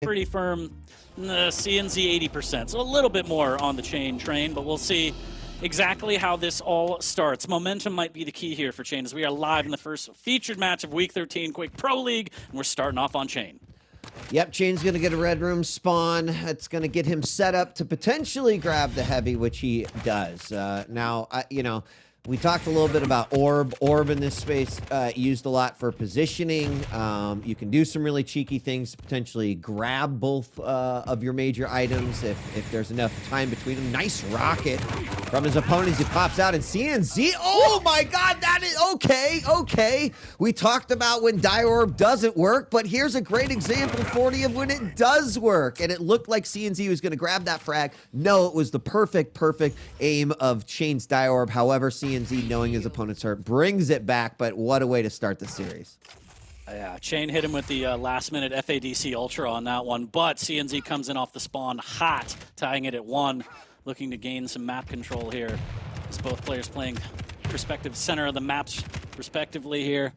pretty firm CNZ 80%, so a little bit more on the cha1n train, but we'll see exactly how this all starts. Momentum might be the key here for cha1n as we are live in the first featured match of Week 13 Quake Pro League, and we're starting off on cha1n. Yep, cha1n's going to get a red room spawn. It's going to get him set up to potentially grab the heavy, which he does. We talked a little bit about orb. Orb in this space used a lot for positioning. You can do some really cheeky things to potentially grab both of your major items if there's enough time between them. Nice rocket from his opponent as he pops out. And CNZ, oh my God, that is okay. We talked about when Dire Orb doesn't work, but here's a great example, 40, of when it does work. And it looked like CNZ was going to grab that frag. No, it was the perfect aim of cha1n's Dire Orb. However, CNZ, knowing his opponent's hurt, brings it back, but what a way to start the series. Yeah, cha1n hit him with the last-minute FADC Ultra on that one, but CNZ comes in off the spawn hot, tying it at 1, looking to gain some map control here. As both players playing respective center of the maps respectively here.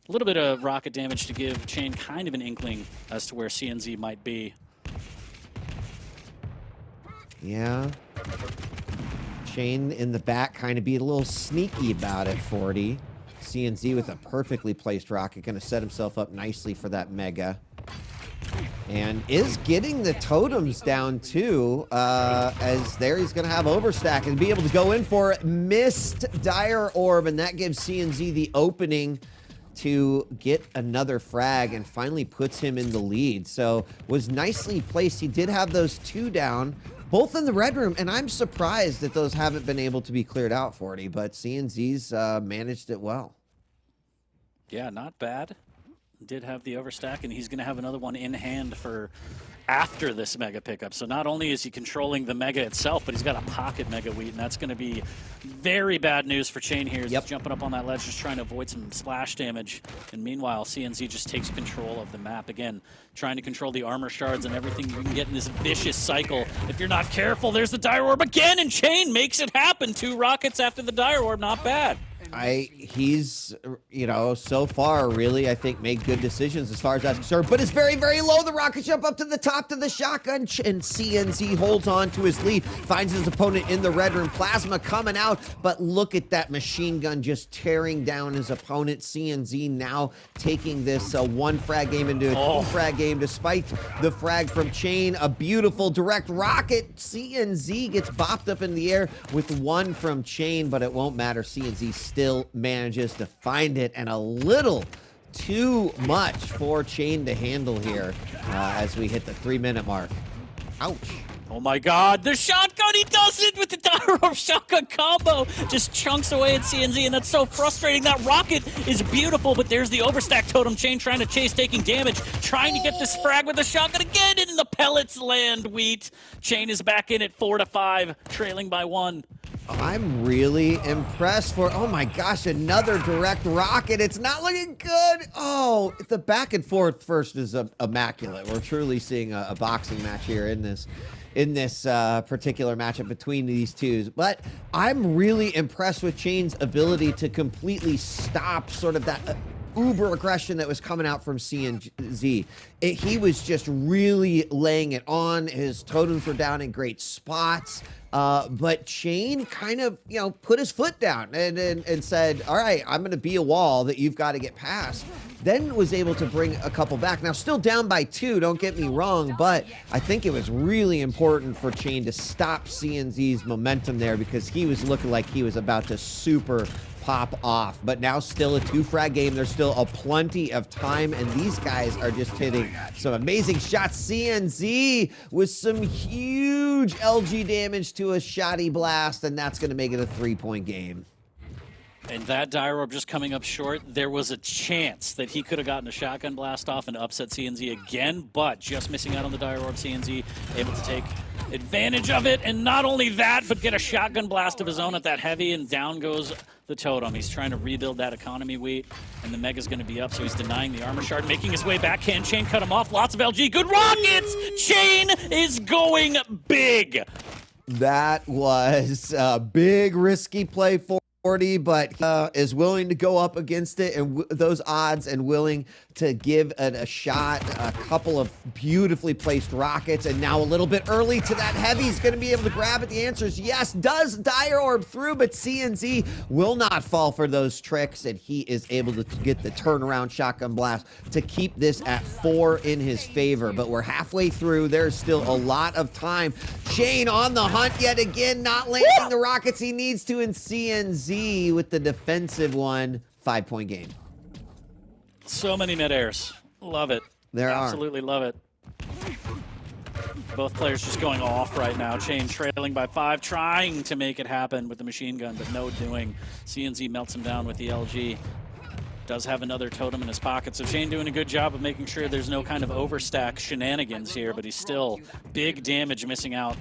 A little bit of rocket damage to give cha1n kind of an inkling as to where CNZ might be. Yeah. cha1n in the back kind of be a little sneaky about it, 40. CNZ with a perfectly placed rocket, going to set himself up nicely for that mega. And is getting the totems down too, as there he's going to have overstack and be able to go in for missed Dire Orb, and that gives CNZ the opening to get another frag and finally puts him in the lead. So was nicely placed. He did have those 2 down, both in the red room, and I'm surprised that those haven't been able to be cleared out, 40, but CNZ's managed it well. Yeah, not bad. Did have the overstack, and he's going to have another one in hand for after this mega pickup. So not only is he controlling the mega itself, but he's got a pocket mega wheat, and that's going to be very bad news for cha1n here. He's jumping up on that ledge, just trying to avoid some splash damage. And meanwhile, CNZ just takes control of the map. Again, trying to control the armor shards and everything you can get in this vicious cycle. If you're not careful, there's the Dire Orb again, and cha1n makes it happen. 2 rockets after the Dire Orb, not bad. He's, so far really, I think, made good decisions as far as that's concerned, but it's very low. The rocket jump up to the top to the shotgun, and CNZ holds on to his lead, finds his opponent in the red room. Plasma coming out, but look at that machine gun just tearing down his opponent. CNZ now taking this 1 frag game into a 2 frag game, despite the frag from cha1n. A beautiful direct rocket. CNZ gets bopped up in the air with 1 from cha1n, but it won't matter. CNZ still manages to find it, and a little too much for cha1n to handle here as we hit the 3-minute mark. Ouch. Oh my God, the shotgun, he does it with the Dire Orb shotgun combo. Just chunks away at CNZ, and that's so frustrating. That rocket is beautiful, but there's the overstack totem. cha1n trying to chase, taking damage, trying to get this frag with the shotgun again, and the pellets land wheat. cha1n is back in at 4-5, trailing by 1. I'm really impressed oh my gosh, another direct rocket. It's not looking good. Oh, the back and forth first is immaculate. We're truly seeing a boxing match here in this particular matchup between these two. But I'm really impressed with cha1n's ability to completely stop sort of that uber aggression that was coming out from CNZ. He was just really laying it on. His totems were down in great spots. But cha1n kind of, put his foot down and said, all right, I'm going to be a wall that you've got to get past. Then was able to bring a couple back. Now, still down by 2, don't get me wrong, but I think it was really important for cha1n to stop CNZ's momentum there, because he was looking like he was about to super pop off. But now still a 2-frag game. There's still a plenty of time, and these guys are just hitting some amazing shots. CNZ with some huge LG damage to a shoddy blast, and that's going to make it a 3-point game. And that Dire Orb just coming up short, there was a chance that he could have gotten a shotgun blast off and upset CNZ again, but just missing out on the Dire Orb. CNZ able to take advantage of it, and not only that, but get a shotgun blast of his own at that heavy, and down goes the totem. He's trying to rebuild that economy wheat, and the mega's going to be up, so he's denying the armor shard, making his way back. Can cha1n cut him off? Lots of LG. Good rockets! cha1n is going big. That was a big, risky play for 40, but is willing to go up against it and those odds and willing to give it a shot. A couple of beautifully placed rockets, and now a little bit early to that heavy. He's going to be able to grab it. The answer is yes. Does Dire Orb through, but CNZ will not fall for those tricks, and he is able to get the turnaround shotgun blast to keep this at 4 in his favor. But we're halfway through. There's still a lot of time. cha1n on the hunt yet again, not landing the rockets he needs to, and CNZ with the defensive one. 5-point game. So many mid-airs. Love it. Absolutely love it. Both players just going off right now. cha1n trailing by 5, trying to make it happen with the machine gun, but no doing. CNZ melts him down with the LG. Does have another totem in his pocket, so cha1n doing a good job of making sure there's no kind of overstack shenanigans here, but he's still big damage missing out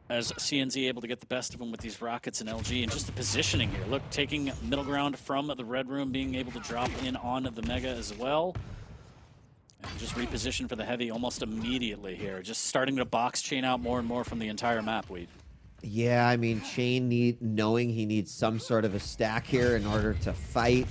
as CNZ able to get the best of him with these rockets and LG, and just the positioning here. Look, taking middle ground from the red room, being able to drop in on the Mega as well. And just reposition for the heavy almost immediately here. Just starting to box cha1n out more and more from the entire map, Weed. Yeah, I mean, cha1n knowing he needs some sort of a stack here in order to fight.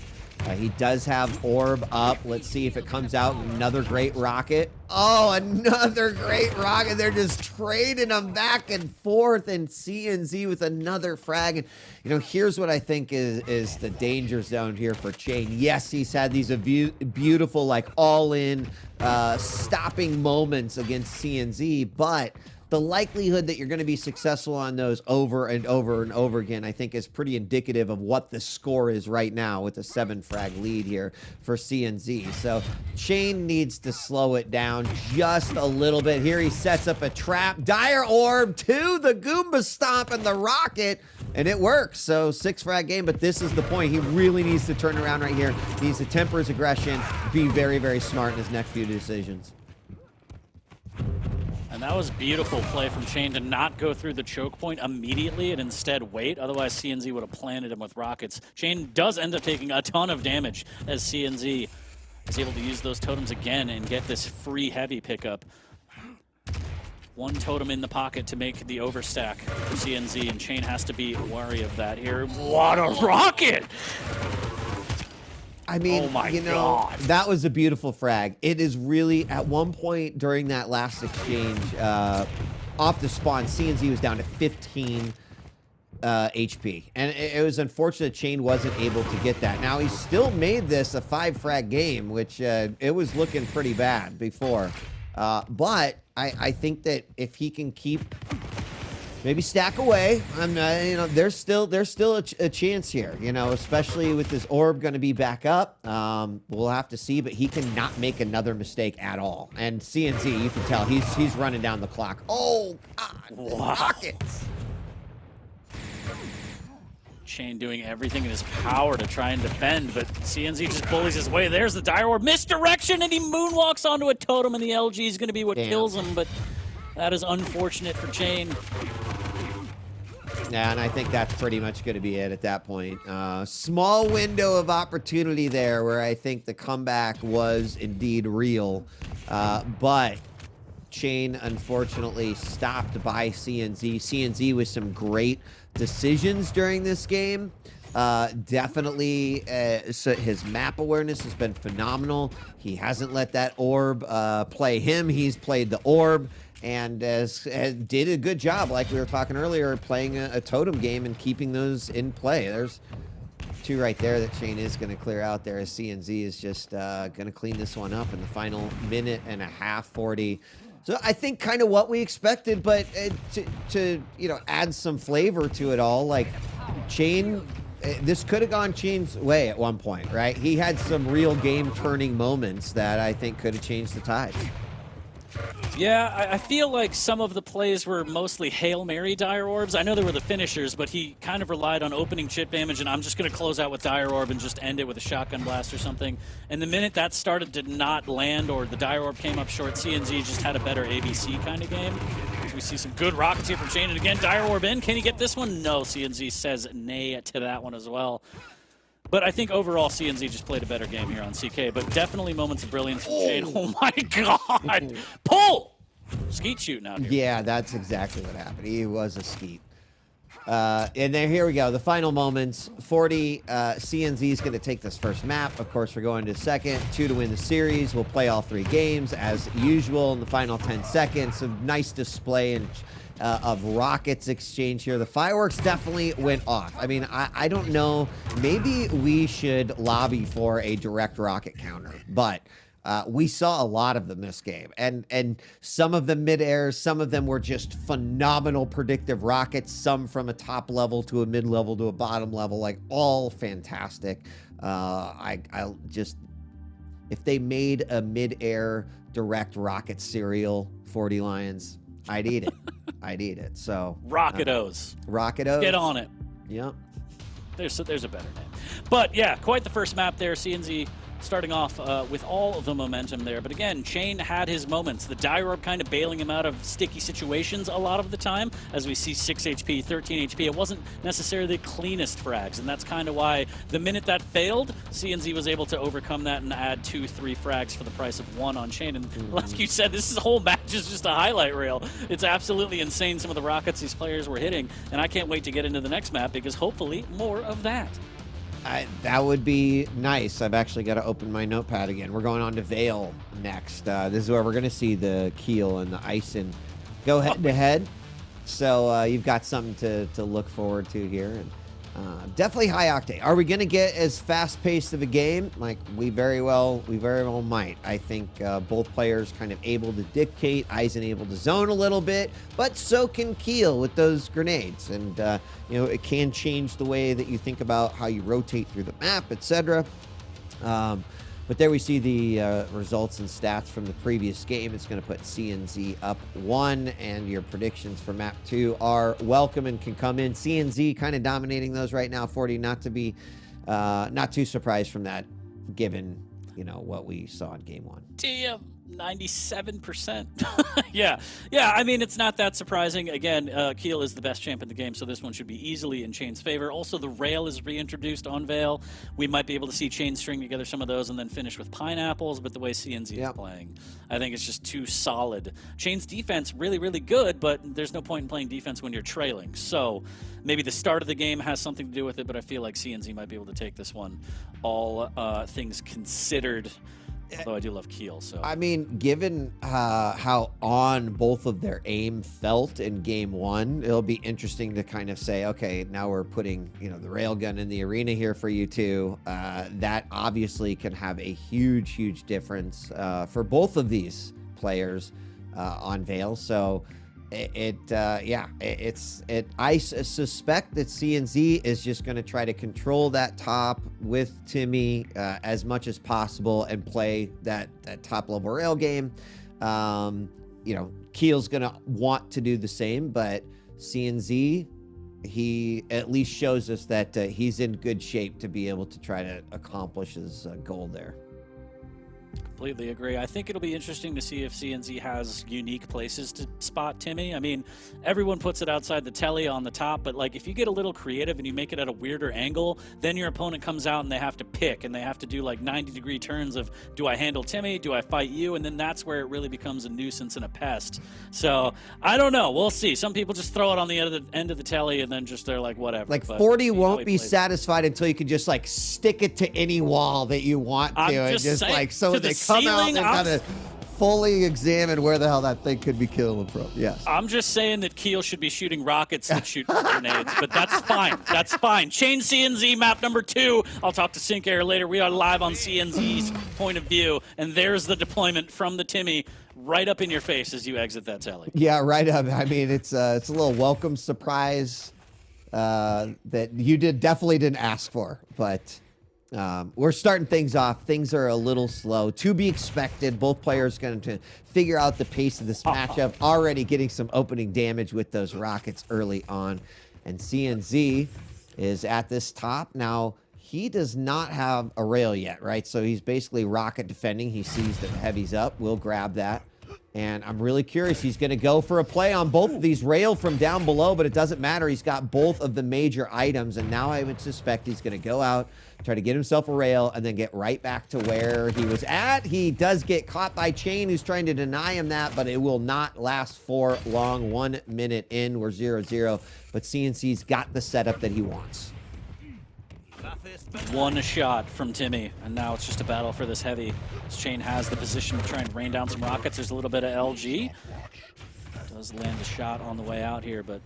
He does have orb up. Let's see if it comes out. Another great rocket. Oh, another great rocket. They're just trading them back and forth, and CNZ with another frag. And, you know, here's what I think is the danger zone here for cha1n. Yes, he's had these beautiful, like, all-in stopping moments against CNZ, but the likelihood that you're going to be successful on those over and over and over again, I think, is pretty indicative of what the score is right now with a 7-frag lead here for CNZ. So cha1n needs to slow it down just a little bit. Here he sets up a trap. Dire Orb to the Goomba Stomp and the rocket, and it works. So 6-frag game, but this is the point. He really needs to turn around right here. He needs to temper his aggression, be very, very smart in his next few decisions. And that was beautiful play from cha1n to not go through the choke point immediately and instead wait. Otherwise, CNZ would have planted him with rockets. cha1n does end up taking a ton of damage as CNZ is able to use those totems again and get this free heavy pickup. One totem in the pocket to make the overstack for CNZ, and cha1n has to be wary of that here. What a rocket! I mean, oh my you know, God. That was a beautiful frag. It is really, at one point during that last exchange, off the spawn, CNZ was down to 15 HP. And it was unfortunate cha1n wasn't able to get that. Now, he still made this a 5-frag game, which it was looking pretty bad before. But I think that if he can keep... maybe stack away. You know, there's still a chance here. You know, especially with this orb going to be back up. We'll have to see, but he cannot make another mistake at all. And CNZ, you can tell he's running down the clock. Oh God! Wow. Rockets. cha1n doing everything in his power to try and defend, but CNZ just bullies his way. There's the Dire Orb misdirection, and he moonwalks onto a totem, and the LG is going to be what kills him. But that is unfortunate for cha1n. Yeah, and I think that's pretty much going to be it at that point. Small window of opportunity there where I think the comeback was indeed real. But cha1n, unfortunately, stopped by CNZ. CNZ with some great decisions during this game. Definitely, so his map awareness has been phenomenal. He hasn't let that orb play him. He's played the orb. And did a good job, like we were talking earlier, playing a totem game and keeping those in play. There's 2 right there that cha1n is going to clear out there, as CNZ is just going to clean this one up in the final minute and a half, 40. So I think kind of what we expected, but to you know, add some flavor to it all, like cha1n, this could have gone cha1n's way at one point, right? He had some real game-turning moments that I think could have changed the tide. Yeah, I feel like some of the plays were mostly Hail Mary Dire Orbs. I know they were the finishers, but he kind of relied on opening chip damage, and I'm just going to close out with Dire Orb and just end it with a shotgun blast or something. And the minute that started to not land or the Dire Orb came up short, CNZ just had a better ABC kind of game. We see some good rockets here from cha1n, and again, Dire Orb in. Can he get this one? No, CNZ says nay to that one as well. But I think overall, CNZ just played a better game here on CK, but definitely moments of brilliance from cha1n. Oh my God! Pull! Skeet shooting out here. Yeah, that's exactly what happened. He was a skeet. And then here we go. The final moments. 40. CNZ is going to take this first map. Of course, we're going to second. 2 to win the series. We'll play all 3 games as usual in the final 10 seconds. A nice display of rockets exchange here. The fireworks definitely went off. I mean, I don't know. Maybe we should lobby for a direct rocket counter, but we saw a lot of them this game, and some of them mid-air, some of them were just phenomenal predictive rockets, some from a top level to a mid-level to a bottom level, like all fantastic. I'll just, if they made a mid-air direct rocket cereal, 40 Lions, I'd eat it. I'd eat it. So Rocketos. Rocketos. Get on it. Yep. There's a better name. But yeah, quite the first map there. CNZ starting off with all of the momentum there. But again, cha1n had his moments. The die orb kind of bailing him out of sticky situations a lot of the time. As we see 6 HP, 13 HP. It wasn't necessarily the cleanest frags. And that's kind of why the minute that failed, CNZ was able to overcome that and add 2-3 frags for the price of 1 on cha1n. And like you said, this whole match is just a highlight reel. It's absolutely insane, some of the rockets these players were hitting. And I can't wait to get into the next map because hopefully more of that. That would be nice. I've actually got to open my notepad again. We're going on to Vale next. This is where we're going to see the Keel and the cha1n go head-to-head. So you've got something to look forward to here. And definitely high octane. Are we going to get as fast-paced of a game? Like we very well might. I think both players kind of able to dictate. cha1n able to zone a little bit, but so can Keel with those grenades. And you know, it can change the way that you think about how you rotate through the map, etc. But there we see the results and stats from the previous game. It's going to put CNZ up 1, and your predictions for map 2 are welcome and can come in. CNZ kind of dominating those right now. 40 not too surprised from that, given what we saw in game 1. Damn. 97%. yeah. I mean, it's not that surprising. Again, Keel is the best champ in the game, so this one should be easily in cha1n's favor. Also, the rail is reintroduced on Vale. We might be able to see cha1n string together some of those and then finish with pineapples, but the way CNZ is playing, I think it's just too solid. cha1n's defense, really, really good, but there's no point in playing defense when you're trailing. So maybe the start of the game has something to do with it, but I feel like CNZ might be able to take this one, all things considered. Although I do love Keel, so. I mean, given how on both of their aim felt in game 1, it'll be interesting to kind of say, okay, now we're putting, the railgun in the arena here for you two. That obviously can have a huge, huge difference for both of these players on Vale. So I suspect that CNZ is just going to try to control that top with Timmy as much as possible and play that top level rail game. Keel's going to want to do the same, but CNZ, he at least shows us that he's in good shape to be able to try to accomplish his goal there. Completely agree. I think it'll be interesting to see if CNZ has unique places to spot Timmy. I mean, everyone puts it outside the telly on the top, but like if you get a little creative and you make it at a weirder angle, then your opponent comes out and they have to pick and they have to do like 90-degree turns of, do I handle Timmy? Do I fight you? And then that's where it really becomes a nuisance and a pest. So I don't know. We'll see. Some people just throw it on the end of the telly and then just they're like, whatever. Like 40 won't be satisfied until you can just like stick it to any wall that you want to. And just saying, like, so they come out and kind of fully examine where the hell that thing could be killing from. Yes. I'm just saying that Keel should be shooting rockets that shoot grenades, but that's fine. That's fine. cha1n CNZ map number 2. I'll talk to Sync Air later. We are live on CNZ's point of view, and there's the deployment from the Timmy right up in your face as you exit that telly. Yeah, right up. I mean, it's a little welcome surprise that you definitely didn't ask for, but we're starting things off. Things are a little slow. To be expected. Both players going to figure out the pace of this matchup. Already getting some opening damage with those rockets early on. And CNZ is at this top. Now, he does not have a rail yet, right? So he's basically rocket defending. He sees that the heavy's up. We'll grab that. And I'm really curious. He's going to go for a play on both of these. Rail from down below, but it doesn't matter. He's got both of the major items, and now I would suspect he's going to go out, try to get himself a rail, and then get right back to where he was at. He does get caught by cha1n, who's trying to deny him that, but it will not last for long. 1 minute in, we're 0-0, but CNC's got the setup that he wants. One shot from Timmy, and now it's just a battle for this heavy. As cha1n has the position to try and rain down some rockets. There's a little bit of LG. Does land a shot on the way out here, but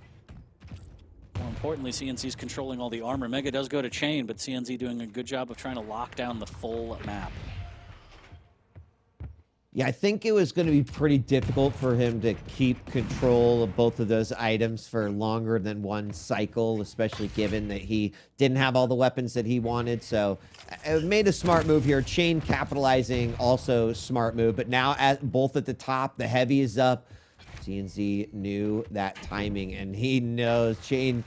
more importantly, CNC's controlling all the armor. Mega does go to cha1n, but CNC doing a good job of trying to lock down the full map. Yeah, I think it was going to be pretty difficult for him to keep control of both of those items for longer than one cycle, especially given that he didn't have all the weapons that he wanted. So it made a smart move here. cha1n capitalizing, also smart move. But now both at the top, the heavy is up. CNC knew that timing, and he knows, cha1n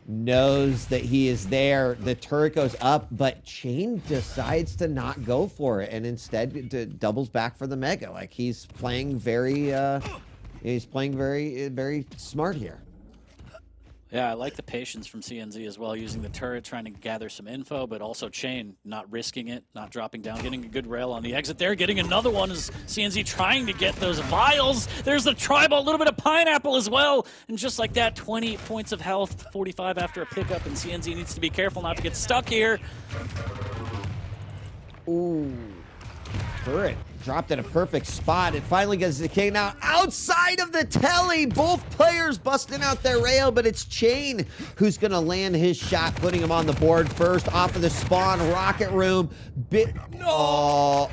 knows that he is there. The turret goes up, but cha1n decides to not go for it and instead doubles back for the mega. Like, he's playing very very smart here. Yeah, I like the patience from CNZ as well, using the turret, trying to gather some info, but also cha1n not risking it, not dropping down, getting a good rail on the exit there, getting another one as CNZ trying to get those vials. There's the tribal, a little bit of pineapple as well, and just like that, 20 points of health, 45 after a pickup, and CNZ needs to be careful not to get stuck here. Ooh. Turret dropped at a perfect spot. It finally gets the king now outside of the telly. Both players busting out their rail, but it's cha1n who's going to land his shot, putting him on the board first off of the spawn rocket room. Oh.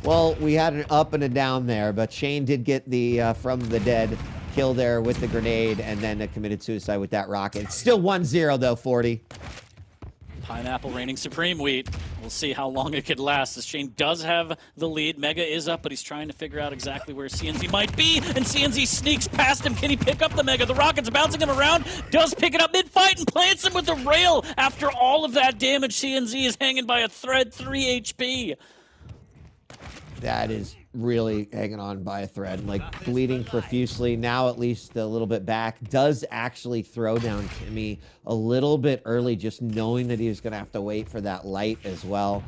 Well, we had an up and a down there, but cha1n did get the from the dead kill there with the grenade and then committed suicide with that rocket. It's still 1-0 though, 40. Pineapple reigning supreme, Wheat. We'll see how long it could last, as cha1n does have the lead. Mega is up, but he's trying to figure out exactly where CNZ might be, and CNZ sneaks past him. Can he pick up the Mega? The rocket's bouncing him around, does pick it up mid-fight and plants him with the rail. After all of that damage, CNZ is hanging by a thread, 3 HP. That is really hanging on by a thread, like bleeding profusely. Now at least a little bit back. Does actually throw down Timmy a little bit early, just knowing that he was going to have to wait for that light as well.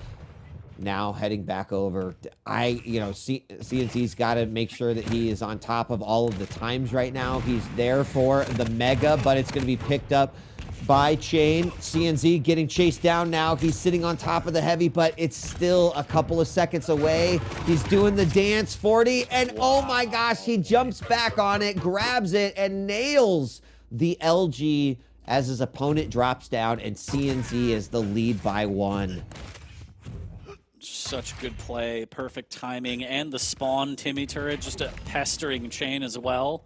Now heading back over. CNC's got to make sure that he is on top of all of the times right now. He's there for the Mega, but it's going to be picked up by cha1n. CNZ getting chased down now. He's sitting on top of the heavy, but it's still a couple of seconds away. He's doing the dance, 40, and oh my gosh, he jumps back on it, grabs it, and nails the LG as his opponent drops down, and CNZ is the lead by 1. Such good play, perfect timing, and the spawn Timmy turret just pestering cha1n as well.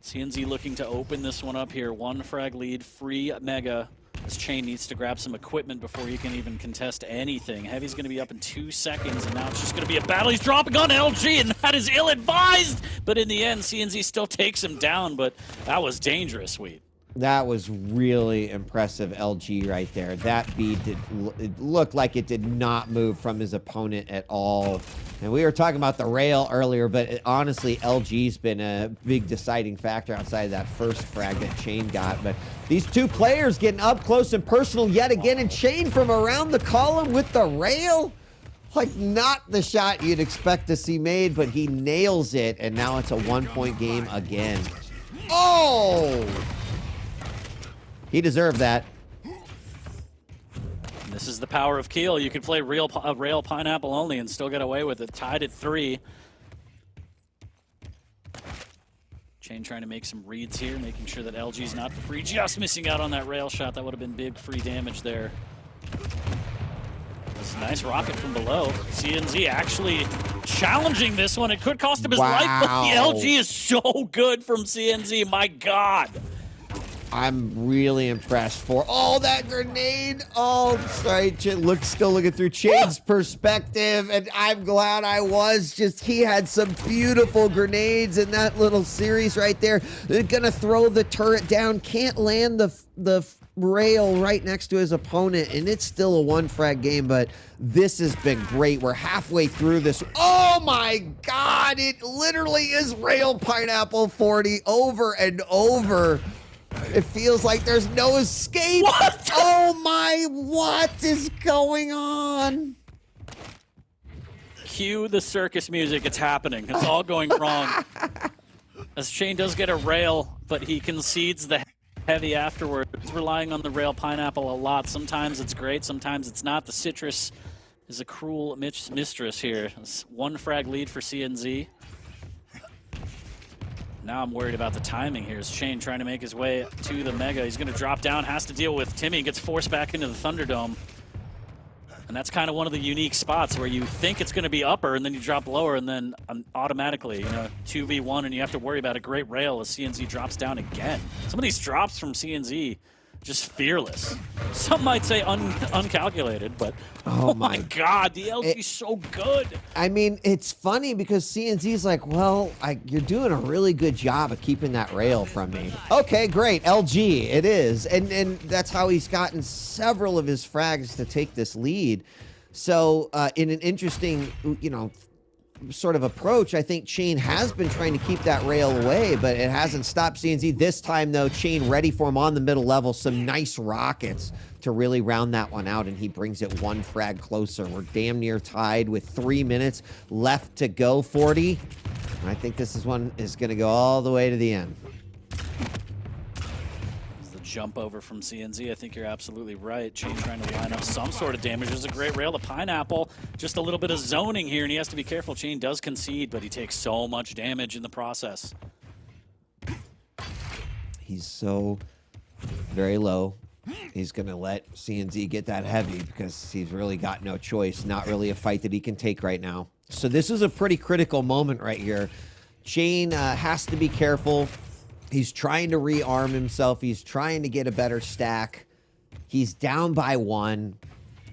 CNZ looking to open this one up here. 1 frag lead, free Mega. This cha1n needs to grab some equipment before he can even contest anything. Heavy's going to be up in 2 seconds, and now it's just going to be a battle. He's dropping on LG, and that is ill-advised. But in the end, CNZ still takes him down, but that was dangerous, Wheat. That was really impressive LG right there. That bead it looked like it did not move from his opponent at all. And we were talking about the rail earlier, but honestly, LG's been a big deciding factor outside of that first frag that cha1n got. But these two players getting up close and personal yet again, and cha1n from around the column with the rail. Like, not the shot you'd expect to see made, but he nails it, and now it's a 1-point game again. Oh! He deserved that. This is the power of Keel. You could play rail pineapple only and still get away with it. Tied at 3. cha1n trying to make some reads here, making sure that LG's not for free. Just missing out on that rail shot. That would have been big free damage there. This is a nice rocket from below. CNZ actually challenging this one. It could cost him his life, but the LG is so good from CNZ. My God. I'm really impressed for all that grenade. Oh, sorry, still looking through cha1n's perspective, and I'm glad I was. Just, he had some beautiful grenades in that little series right there. They're gonna throw the turret down, can't land the rail right next to his opponent, and it's still a 1-frag game, but this has been great. We're halfway through this. Oh my God, it literally is rail pineapple 40 over and over. It feels like there's no escape. What? Oh my, what is going on? Cue the circus music, it's happening. It's all going wrong. As cha1n does get a rail, but he concedes the heavy afterwards. He's relying on the rail pineapple a lot. Sometimes it's great, sometimes it's not. The citrus is a cruel mistress here. It's 1-frag lead for CNZ. Now I'm worried about the timing here. Is cha1n trying to make his way to the Mega. He's going to drop down, has to deal with Timmy, gets forced back into the Thunderdome. And that's kind of one of the unique spots where you think it's going to be upper and then you drop lower and then automatically, you know, 2v1 and you have to worry about a great rail as CNZ drops down again. Some of these drops from CNZ, just fearless. Some might say uncalculated, but oh my God, the LG's so good. I mean, it's funny because CNZ's like, well, you're doing a really good job of keeping that rail from me. Okay, great, LG, it is. And that's how he's gotten several of his frags to take this lead. So in an interesting, you know, sort of approach, I think cha1n has been trying to keep that rail away, but it hasn't stopped CNZ. This time, though, cha1n ready for him on the middle level. Some nice rockets to really round that one out, and he brings it 1 frag closer. We're damn near tied with 3 minutes left to go, 40. And I think this one is going to go all the way to the end. Jump over from CNZ. I think you're absolutely right. cha1n trying to line up some sort of damage. There's a great rail to pineapple. Just a little bit of zoning here, and he has to be careful. cha1n does concede, but he takes so much damage in the process. He's so very low. He's going to let CNZ get that heavy because he's really got no choice. Not really a fight that he can take right now. So this is a pretty critical moment right here. cha1n has to be careful. He's trying to rearm himself. He's trying to get a better stack. He's down by 1,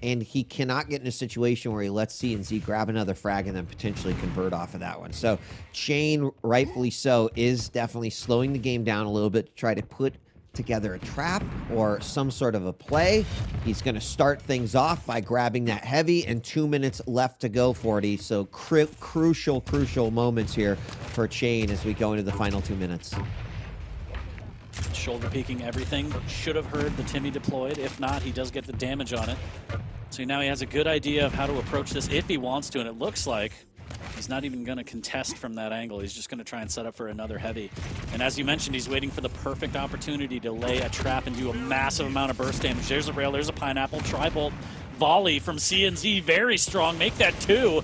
and he cannot get in a situation where he lets CNZ grab another frag and then potentially convert off of that one. So cha1n, rightfully so, is definitely slowing the game down a little bit to try to put together a trap or some sort of a play. He's going to start things off by grabbing that heavy, and 2 minutes left to go, 40. So crucial moments here for cha1n as we go into the final 2 minutes. Shoulder peeking everything. Should have heard the Timmy deployed. If not, he does get the damage on it. So now he has a good idea of how to approach this if he wants to, and it looks like he's not even going to contest from that angle. He's just going to try and set up for another heavy. And as you mentioned, he's waiting for the perfect opportunity to lay a trap and do a massive amount of burst damage. There's a rail, there's a pineapple. Tri-bolt volley from CNZ, very strong. Make that 2.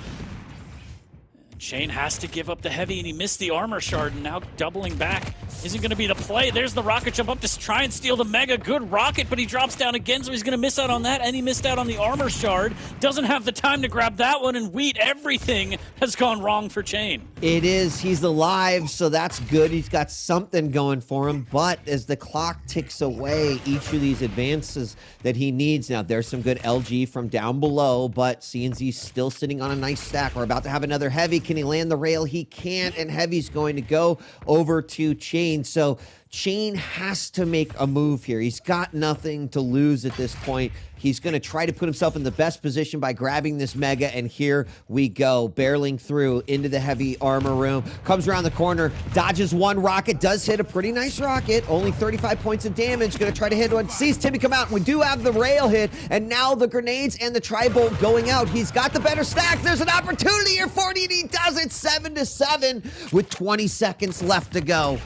cha1n has to give up the heavy, and he missed the armor shard, and now doubling back isn't going to be the play. There's the rocket jump up to try and steal the Mega. Good rocket, but he drops down again, so he's going to miss out on that, and he missed out on the armor shard. Doesn't have the time to grab that one, and Wheat, everything has gone wrong for cha1n. It is. He's alive, so that's good. He's got something going for him, but as the clock ticks away, each of these advances that he needs, now there's some good LG from down below, but CNZ's still sitting on a nice stack. We're about to have another heavy. Can he land the rail? He can't, and heavy's going to go over to cha1n. So cha1n has to make a move here. He's got nothing to lose at this point. He's going to try to put himself in the best position by grabbing this Mega, and here we go, barreling through into the heavy armor room. Comes around the corner, dodges 1 rocket, does hit a pretty nice rocket, only 35 points of damage, going to try to hit one, sees Timmy come out. We do have the rail hit, and now the grenades and the tri-bolt going out. He's got the better stack. There's an opportunity here, 40, and he does it, 7-7 with 20 seconds left to go.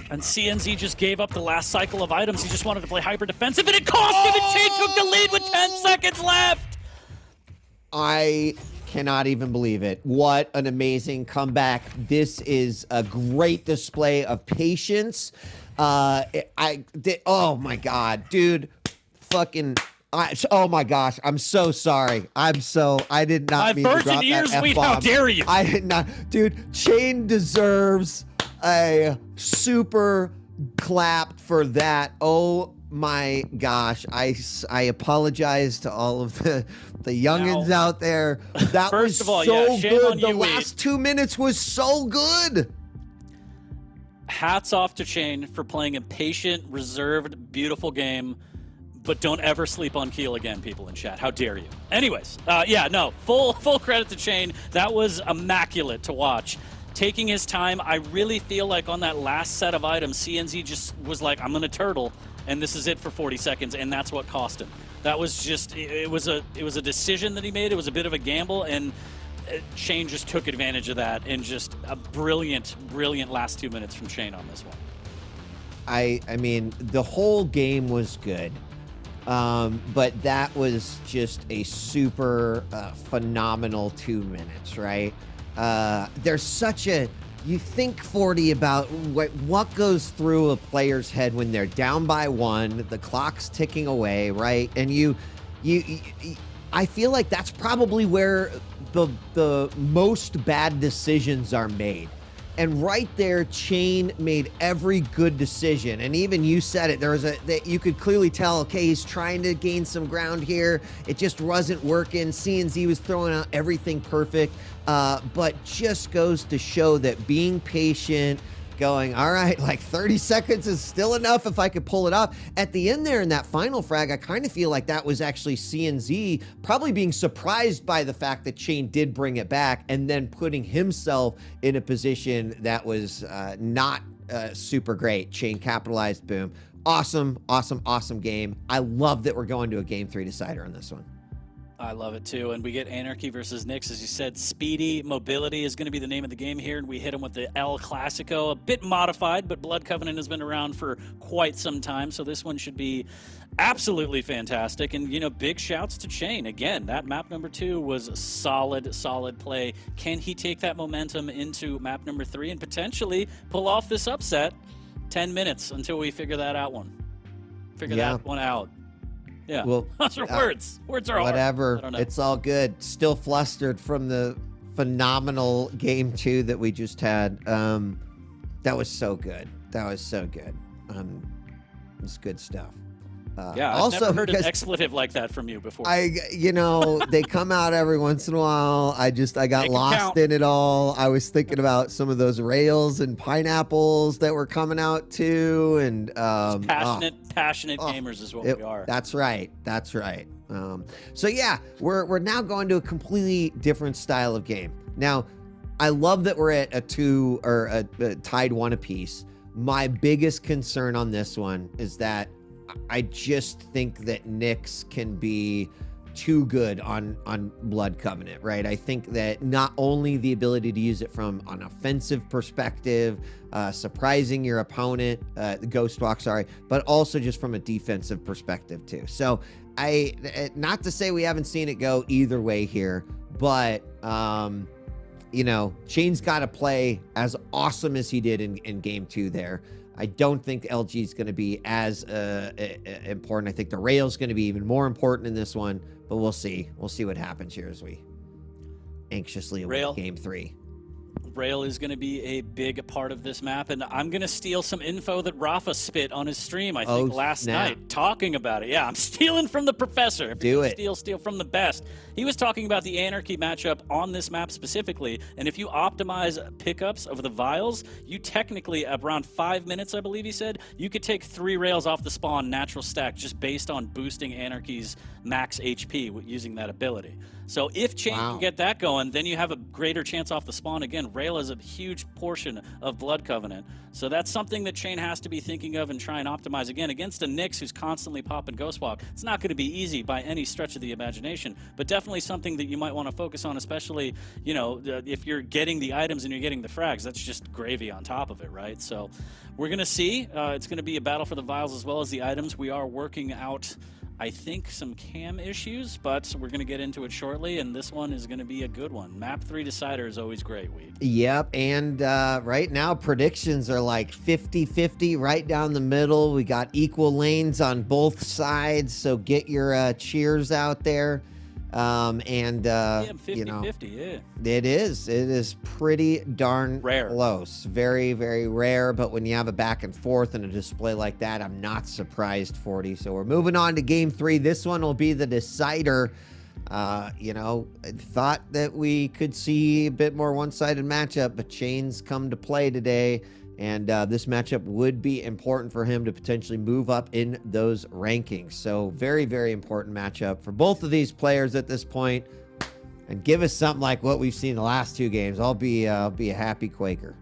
And CNZ just gave up the last cycle of items. He just wanted to play hyper defensive, and it cost him, and cha1n took the lead with 10 seconds left. I cannot even believe it. What an amazing comeback. This is a great display of patience. Oh my God, dude. Oh my gosh, I'm so sorry. I did not mean to drop that F-bomb. How dare you? I did not. Dude, cha1n deserves a super clap for that. Oh my gosh. I apologize to all of the youngins out there. That First was of all, so yeah, shame good. on The you, last 2 minutes was so good. hats off to cha1n for playing a patient, reserved, beautiful game. But don't ever sleep on Keel again, people in chat. How dare you? Anyways, yeah, no, full credit to cha1n. That was immaculate to watch. Taking his time, I really feel like on that last set of items, CNZ just was like, I'm gonna turtle, and this is it for 40 seconds, and that's what cost him. That was just, it was a decision that he made. It was a bit of a gamble, and cha1n just took advantage of that, and just a brilliant last 2 minutes from cha1n on this one. I mean, the whole game was good. But that was just a super phenomenal 2 minutes, right? There's such a, you think 40 about what goes through a player's head when they're down by 1, the clock's ticking away, right? And I feel like that's probably where the most bad decisions are made. And right there, cha1n made every good decision. And even you said it, that you could clearly tell, okay, he's trying to gain some ground here. It just wasn't working. CNZ was throwing out everything perfect. But just goes to show that being patient, going, all right, like 30 seconds is still enough if I could pull it off. At the end there in that final frag, I kind of feel like that was actually CNZ probably being surprised by the fact that cha1n did bring it back and then putting himself in a position that was not super great. cha1n capitalized, boom. Awesome game. I love that we're going to a game 3 decider on this one. I love it too, and we get Anarchy versus Nyx. As you said, speedy mobility is going to be the name of the game here, and we hit him with the El Clasico, a bit modified, but Blood Covenant has been around for quite some time, so this one should be absolutely fantastic. And, you know, big shouts to cha1n. Again, that map number 2 was a solid play. Can he take that momentum into map number 3 and potentially pull off this upset? 10 minutes until we figure that out that one out. Yeah, well, those are words. Words are whatever. hard. It's all good. Still flustered from the phenomenal game 2 that we just had. That was so good. It's good stuff. Yeah, I've also, never heard an expletive like that from you before. They come out every once in a while. I got lost in it all. I was thinking about some of those rails and pineapples that were coming out too, and passionate gamers is what we are. That's right. So yeah, we're now going to a completely different style of game. Now, I love that we're at a 2 or a tied 1 apiece. My biggest concern on this one is that I just think that Nyx can be too good on Blood Covenant, right? I think that not only the ability to use it from an offensive perspective, surprising your opponent, the Ghost Walk, but also just from a defensive perspective too. So not to say we haven't seen it go either way here, but cha1n's got to play as awesome as he did in game 2 there. I don't think LG is going to be as important. I think the rail's going to be even more important in this one, but we'll see. We'll see what happens here as we anxiously await game 3. Rail is going to be a big part of this map, and I'm going to steal some info that Rafa spit on his stream, I think, last night, talking about it. Yeah, I'm stealing from the professor. Do it. Steal from the best. He was talking about the Anarchy matchup on this map specifically, and if you optimize pickups of the vials, you technically, around 5 minutes, I believe he said, you could take 3 rails off the spawn natural stack just based on boosting Anarchy's max HP using that ability. So if cha1n can get that going, then you have a greater chance off the spawn. Again, rail is a huge portion of Blood Covenant. So that's something that cha1n has to be thinking of and try and optimize. Again, against a Nyx who's constantly popping Ghost Walk, it's not going to be easy by any stretch of the imagination, but definitely something that you might want to focus on, especially, if you're getting the items and you're getting the frags. That's just gravy on top of it, right? So we're going to see. It's going to be a battle for the vials as well as the items. We are working out, I think, some cam issues, but we're going to get into it shortly, and this one is going to be a good one. Map 3 decider is always great, Weed. Yep, and right now predictions are like 50-50 right down the middle. We got equal lanes on both sides, so get your cheers out there. 50-50, yeah. It is pretty darn rare. Close. Very, very rare, but when you have a back and forth and a display like that, I'm not surprised, 40. So we're moving on to game 3. This one will be the decider. I thought that we could see a bit more one-sided matchup, but cha1n's come to play today, And this matchup would be important for him to potentially move up in those rankings. So very, very important matchup for both of these players at this point. And give us something like what we've seen the last 2 games. I'll be a happy Quaker.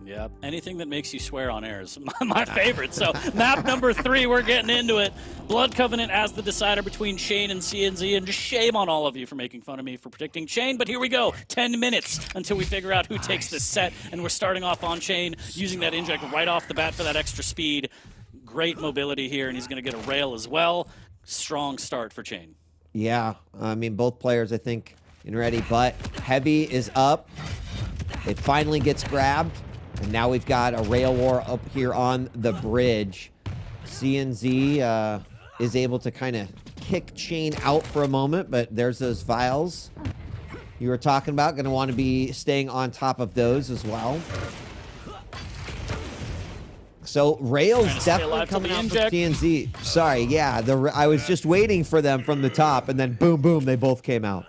Yep. Anything that makes you swear on air is my favorite. So map number 3, we're getting into it. Blood Covenant as the decider between cha1n and CNZ, and just shame on all of you for making fun of me for predicting cha1n, but here we go. 10 minutes until we figure out who takes this set, and we're starting off on cha1n, using that inject right off the bat for that extra speed. Great mobility here, and he's going to get a rail as well. Strong start for cha1n. Yeah, I mean, both players, I think, in ready, but Heavy is up. It finally gets grabbed. And now we've got a rail war up here on the bridge. CNZ is able to kind of kick cha1n out for a moment, but there's those vials you were talking about. Going to want to be staying on top of those as well. So rails definitely coming out from CNZ. Sorry, yeah, I was just waiting for them from the top, and then boom, boom, they both came out.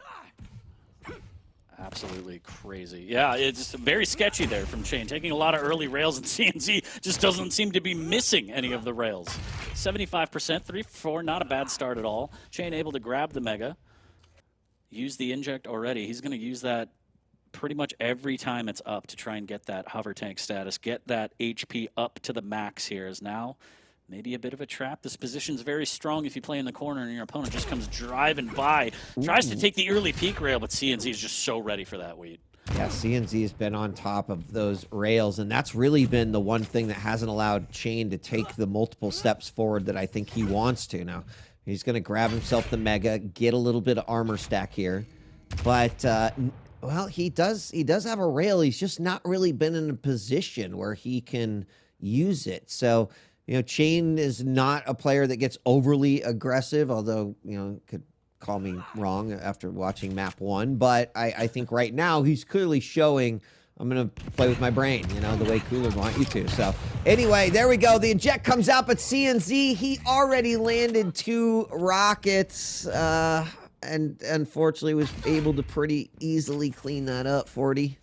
Absolutely crazy. Yeah, it's very sketchy there from cha1n. Taking a lot of early rails, and CNZ just doesn't seem to be missing any of the rails. 75%, 3-4, not a bad start at all. cha1n able to grab the Mega. Use the inject already. He's going to use that pretty much every time it's up to try and get that hover tank status, get that HP up to the max here. Is now maybe a bit of a trap. This position's very strong if you play in the corner and your opponent just comes driving by. Tries to take the early peak rail, but CNZ is just so ready for that weed. Yeah, CNZ has been on top of those rails, and that's really been the one thing that hasn't allowed cha1n to take the multiple steps forward that I think he wants to. Now, he's going to grab himself the Mega, get a little bit of armor stack here. But, well, he does have a rail. He's just not really been in a position where he can use it. So, you know, cha1n is not a player that gets overly aggressive, although, you know, could call me wrong after watching map 1. But I think right now he's clearly showing I'm going to play with my brain, you know, the way Cooler want you to. So anyway, there we go. The eject comes out, but CNZ, he already landed 2 rockets and unfortunately was able to pretty easily clean that up, 40.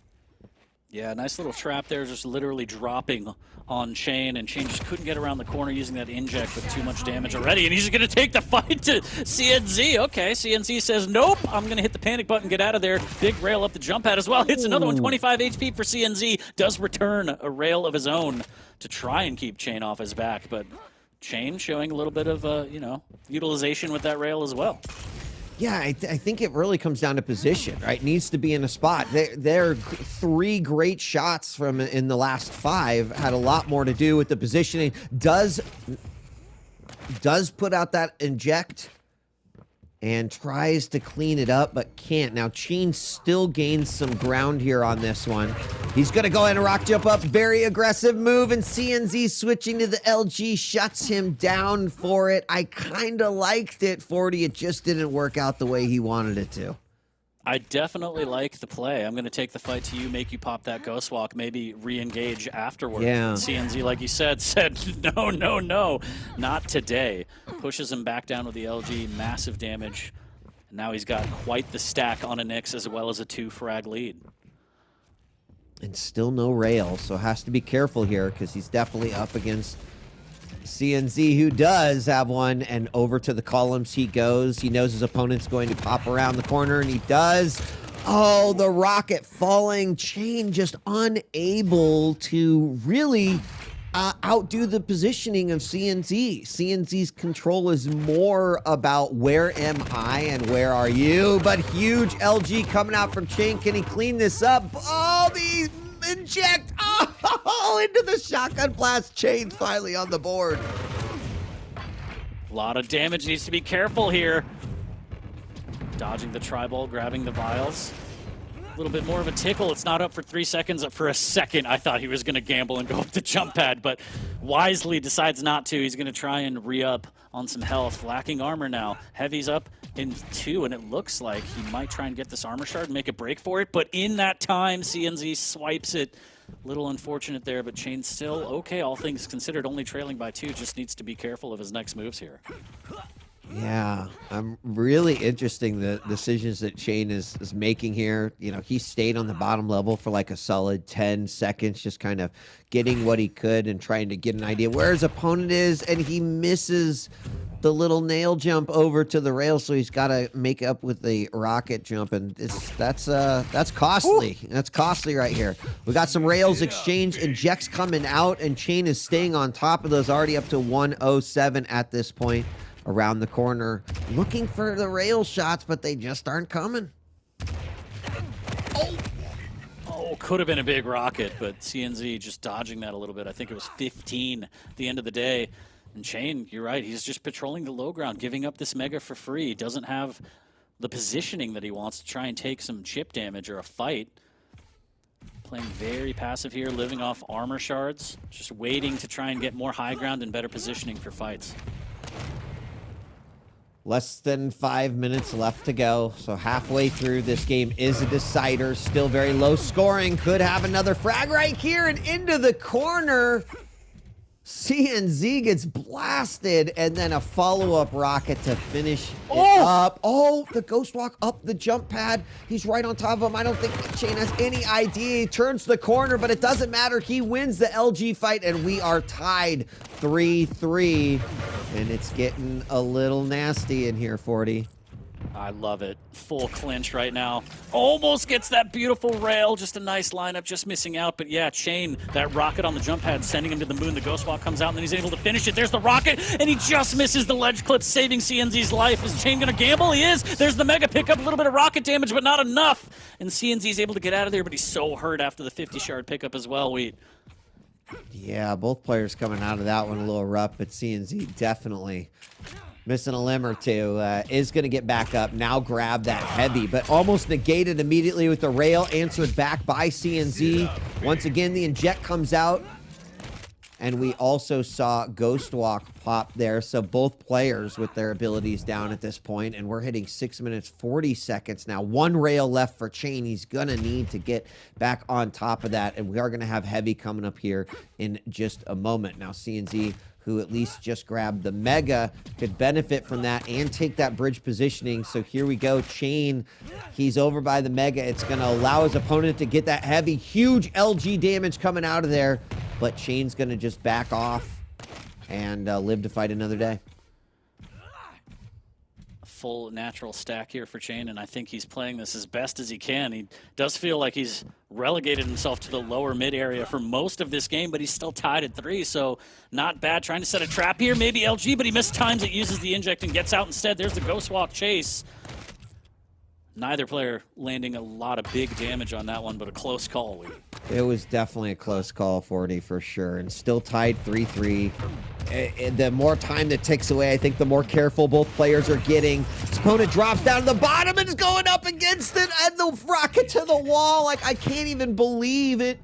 Yeah, nice little trap there, just literally dropping on cha1n, and cha1n just couldn't get around the corner using that inject with too much damage already, and he's going to take the fight to CNZ. Okay, CNZ says, nope, I'm going to hit the panic button, get out of there. Big rail up the jump pad as well. Hits another one, 25 HP for CNZ. Does return a rail of his own to try and keep cha1n off his back, but cha1n showing a little bit of, you know, utilization with that rail as well. Yeah, I think it really comes down to position, right? Needs to be in a spot. Their 3 great shots from in the last 5 had a lot more to do with the positioning. Does put out that inject and tries to clean it up, but can't. Now, cha1n still gains some ground here on this one. He's going to go in and rock jump up. Very aggressive move, and CNZ switching to the LG shuts him down for it. I kind of liked it, 40. It just didn't work out the way he wanted it to. I definitely like the play. I'm going to take the fight to you, make you pop that ghost walk, maybe re-engage afterwards. Yeah. CNZ, like you said no, no, no, not today. Pushes him back down with the LG, massive damage. And now he's got quite the stack on a Nyx as well as a 2-frag lead. And still no rail, so has to be careful here because he's definitely up against CNZ, who does have one, and over to the columns he goes. He knows his opponent's going to pop around the corner, and he does. Oh, the rocket falling. cha1n just unable to really outdo the positioning of CNZ. CNZ's control is more about where am I and where are you, but huge LG coming out from cha1n. Can he clean this up? Oh, the inject. Oh, into the shotgun blast. cha1n finally on the board. A lot of damage, needs to be careful here. Dodging the tri-ball, grabbing the vials. A little bit more of a tickle. It's not up for 3 seconds. For a second, I thought he was going to gamble and go up the jump pad, but wisely decides not to. He's going to try and re-up on some health. Lacking armor now. Heavy's up in 2, and it looks like he might try and get this armor shard and make a break for it, but in that time, CNZ swipes it. Little unfortunate there, but cha1n still okay, all things considered, only trailing by 2. Just needs to be careful of his next moves here. Yeah, I'm really interesting the decisions that cha1n is making here. You know, he stayed on the bottom level for like a solid 10 seconds, just kind of getting what he could and trying to get an idea where his opponent is, and he misses the little nail jump over to the rail, so he's got to make up with the rocket jump, and that's costly. Ooh. That's costly right here. We got some rails exchange, and Jex coming out, and cha1n is staying on top of those, already up to 107 at this point. Around the corner, looking for the rail shots, but they just aren't coming. Oh, could have been a big rocket, but CNZ just dodging that a little bit. I think it was 15 at the end of the day. And cha1n, you're right, he's just patrolling the low ground, giving up this mega for free. He doesn't have the positioning that he wants to try and take some chip damage or a fight. Playing very passive here, living off armor shards, just waiting to try and get more high ground and better positioning for fights. Less than 5 minutes left to go, so halfway through. This game is a decider, still very low scoring. Could have another frag right here and into the corner. CNZ gets blasted, and then a follow-up rocket to finish it up. Oh, the ghost walk up the jump pad. He's right on top of him. I don't think cha1n has any idea. He turns the corner, but it doesn't matter. He wins the LG fight, and we are tied 3-3. And it's getting a little nasty in here, 40. I love it. Full clinch right now. Almost gets that beautiful rail. Just a nice lineup, just missing out. But yeah, cha1n, that rocket on the jump pad, sending him to the moon. The ghost walk comes out, and then he's able to finish it. There's the rocket, and he just misses the ledge clip, saving CNZ's life. Is cha1n going to gamble? He is. There's the mega pickup, a little bit of rocket damage, but not enough. And CNZ's able to get out of there, but he's so hurt after the 50 shard pickup as well, Wheat. Yeah, both players coming out of that one a little rough, but CNZ definitely missing a limb or two. Is going to get back up. Now grab that heavy, but almost negated immediately with the rail, answered back by CNZ. Once again, the inject comes out, and we also saw Ghost Walk pop there. So both players with their abilities down at this point, and we're hitting 6 minutes, 40 seconds now. One rail left for cha1n. He's going to need to get back on top of that, and we are going to have heavy coming up here in just a moment. Now CNZ, who at least just grabbed the mega, could benefit from that and take that bridge positioning. So here we go. cha1n, he's over by the mega. It's going to allow his opponent to get that heavy, huge LG damage coming out of there. But cha1n's going to just back off and live to fight another day. Full natural stack here for cha1n, and I think he's playing this as best as he can. He does feel like he's relegated himself to the lower mid area for most of this game, but he's still tied at 3, so not bad. Trying to set a trap here, maybe LG, but he mistimes it, uses the inject and gets out instead. There's the ghost walk chase. Neither player landing a lot of big damage on that one, but a close call. It was definitely a close call, 40, for sure, and still tied 3-3. The more time that ticks away, I think the more careful both players are getting. His opponent drops down to the bottom and is going up against it, and the rocket to the wall. Like, I can't even believe it.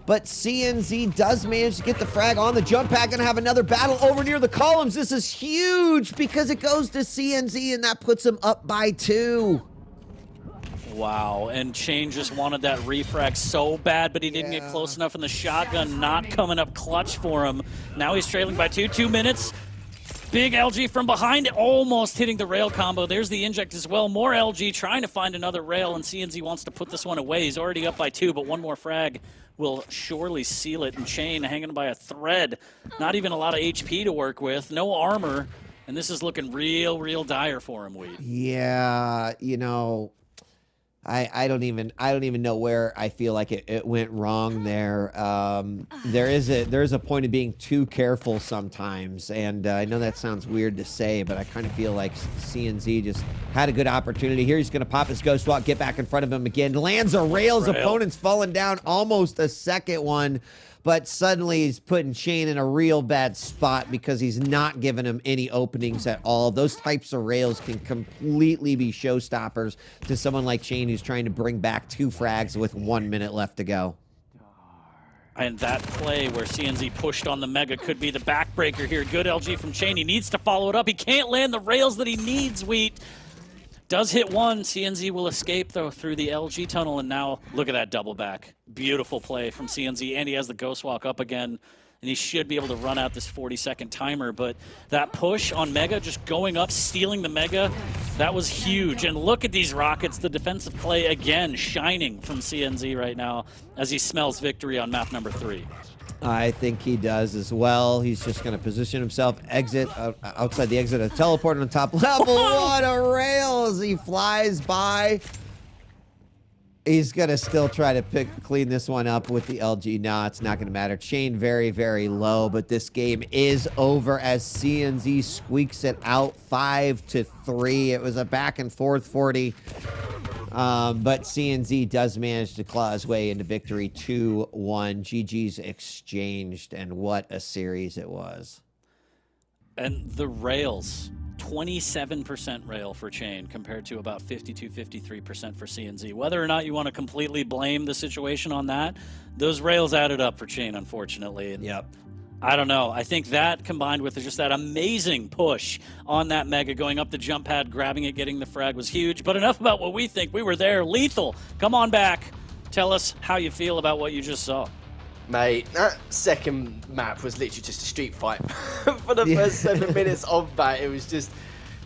But CNZ does manage to get the frag on the jump pad. Gonna have another battle over near the columns. This is huge because it goes to CNZ, and that puts him up by 2. Wow, and cha1n just wanted that refrag so bad, but he didn't get close enough, and the shotgun not coming up clutch for him. Now he's trailing by 2 minutes. Big LG from behind, almost hitting the rail combo. There's the inject as well. More LG trying to find another rail, and CNZ wants to put this one away. He's already up by 2, but one more frag will surely seal it, and cha1n hanging by a thread. Not even a lot of HP to work with, no armor, and this is looking real dire for him, Weed. Yeah, you know, I don't even know where I feel like it went wrong there. There is a point of being too careful sometimes, and I know that sounds weird to say, but I kind of feel like CNZ just had a good opportunity here. He's going to pop his ghost walk, get back in front of him again, lands a rail. His opponent's falling down, almost a second one. But suddenly he's putting cha1n in a real bad spot because he's not giving him any openings at all. Those types of rails can completely be showstoppers to someone like cha1n who's trying to bring back 2 frags with 1 minute left to go. And that play where CNZ pushed on the mega could be the backbreaker here. Good LG from cha1n. He needs to follow it up. He can't land the rails that he needs, Wheat. Does hit one. CNZ will escape, though, through the LG tunnel, and now look at that double back. Beautiful play from CNZ, and he has the ghost walk up again. and he should be able to run out this 40-second timer. But that push on Mega, just going up, stealing the Mega, that was huge. And look at these Rockets, the defensive play again shining from CNZ right now as he smells victory on map number 3. I think he does as well. He's just going to position himself, exit outside the exit, a teleport on the top level. What a rail as he flies by. He's going to still try to clean this one up with the LG. No, it's not going to matter. Chain very, very low, but this game is over as CNZ squeaks it out 5-3. It was a back and forth 40. But CNZ does manage to claw his way into victory 2-1. GG's exchanged, and what a series it was. And the rails, 27% rail for Chain compared to about 52-53% for CNZ. Whether or not you want to completely blame the situation on that, those rails added up for Chain, unfortunately. And yep. I don't know. I think that combined with just that amazing push on that Mega, going up the jump pad, grabbing it, getting the frag was huge. But enough about what we think. We were there. Lethal, come on back. Tell us how you feel about what you just saw. Mate, that second map was literally just a street fight. For the first 7 minutes of that, it was just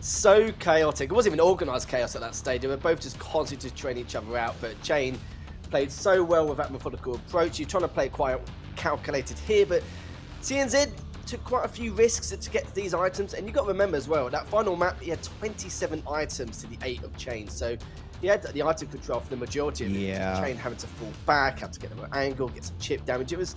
so chaotic. It wasn't even organised chaos at that stage. They were both just constantly just training each other out. But Chain played so well with that methodical approach. You're trying to play quite calculated here, but CNZ took quite a few risks to get these items, and you've got to remember as well, that final map, he had 27 items to the 8 of Chain, so he had the item control for the majority of it. Chain having to fall back, had to get the right angle, get some chip damage. It was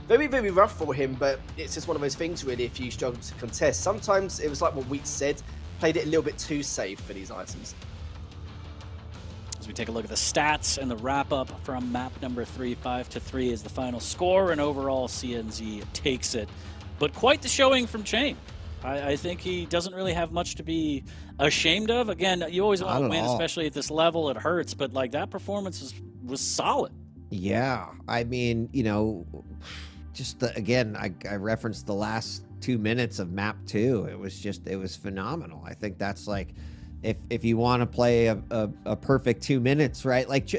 very, very rough for him, but it's just one of those things really, if you struggle to contest. Sometimes it was like what Wheat said, played it a little bit too safe for these items. As we take a look at the stats and the wrap-up from map number 3, 5-3 is the final score, and overall CNZ takes it. But quite the showing from Chain. I think he doesn't really have much to be ashamed of. Again, you always want to win, especially at this level. It hurts, but like that performance was solid. Yeah, I mean, you know, just again, I referenced the last 2 minutes of map 2. It was phenomenal. I think that's like, if you want to play a perfect 2 minutes, right? Like,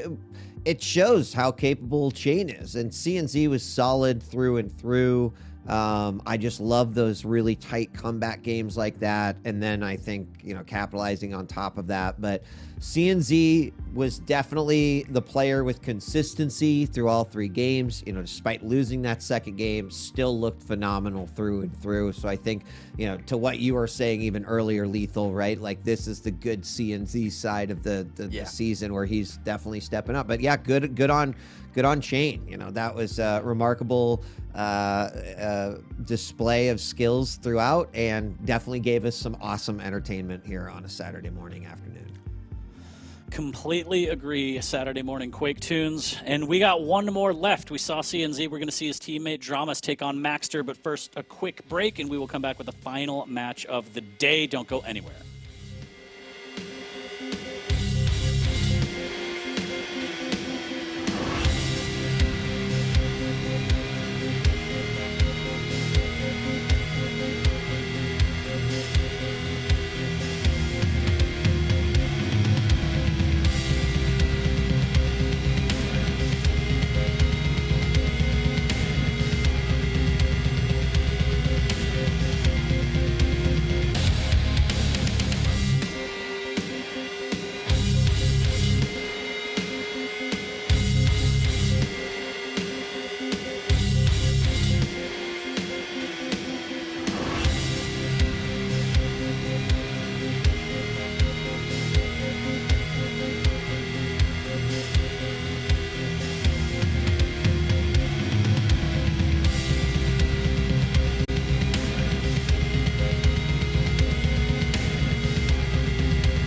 it shows how capable Chain is, and CNZ was solid through and through. I just love those really tight comeback games like that, and then I think, you know, capitalizing on top of that. But CNZ was definitely the player with consistency through all 3 games. You know, despite losing that second game, still looked phenomenal through and through. So I think, you know, to what you were saying even earlier, Lethal, right? Like, this is the good CNZ side of the season, where he's definitely stepping up. But yeah, good on Chain. You know, that was a remarkable display of skills throughout, and definitely gave us some awesome entertainment here on a Saturday morning afternoon. Completely agree. Saturday morning Quake tunes. And we got one more left. We saw CNZ. We're going to see his teammate Dramas take on Maxter. But first, a quick break, and we will come back with the final match of the day. Don't go anywhere.